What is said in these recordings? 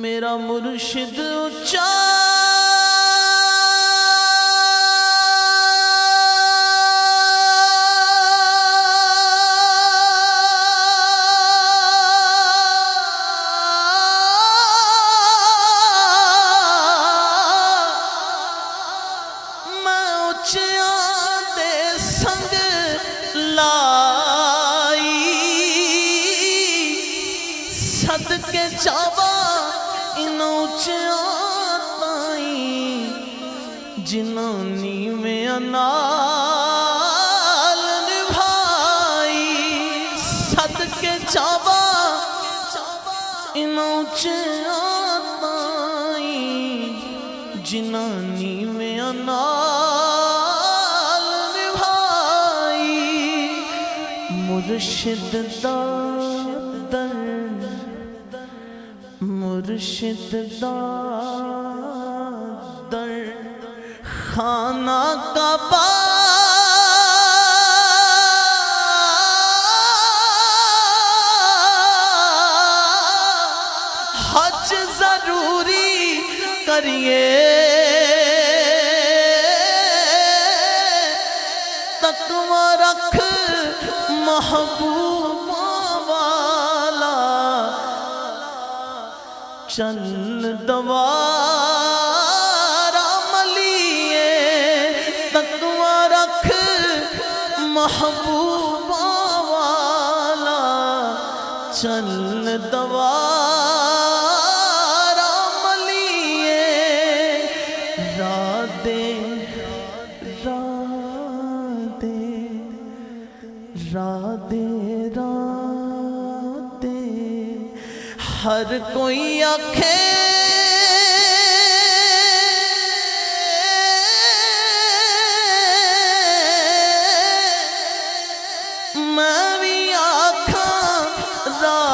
میرا مرشد اونچا میں اونچیاں دے سنگ لائی صدقے جاوا جنہوں نیویں نال نبھائی صدقے جاوا انہوں چاہتائیں جنہوں نیویں نال نبھائی مرشد دا در مرشد دا در خانہ کعبہ حج ضروری کریے تقوی رکھ محبوب والا چل دوارا ملیے تقوی رکھ محبوب والا چل دوارا ملیے رادے رادے رادے رادے ہر کوئی آنکھیں میں بھی آنکھاں رادے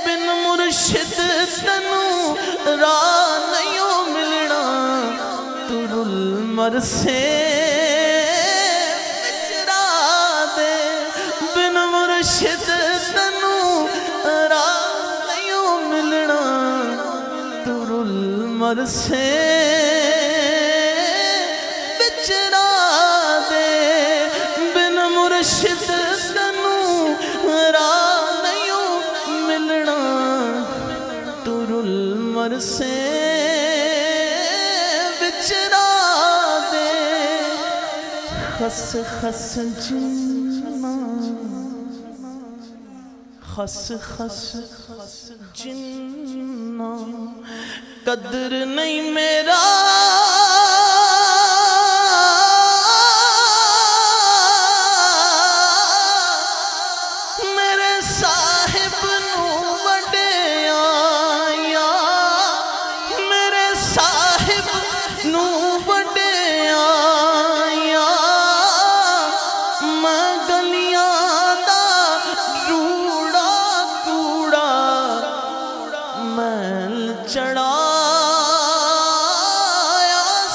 بن مرشد تنوں راہ نہیں ملنا تر المرسے مرشد تنوں راہ نہیں ملنا تر المرسے بچرا دے بن مرشد تنوں راہ نہیں ملنا تر المرسے بچرا دے خس خس جنہ خس خس جنہ قدر نہیں میرا میرے صاحب نو وڈیا یا میرے صاحب نو وڈیا یا میں گلیاں دا روڑا کوڑا محل چڑھایا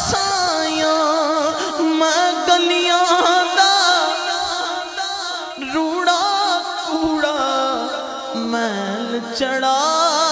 سایاں میں گلیاں دا روڑا کوڑا محل چڑھایا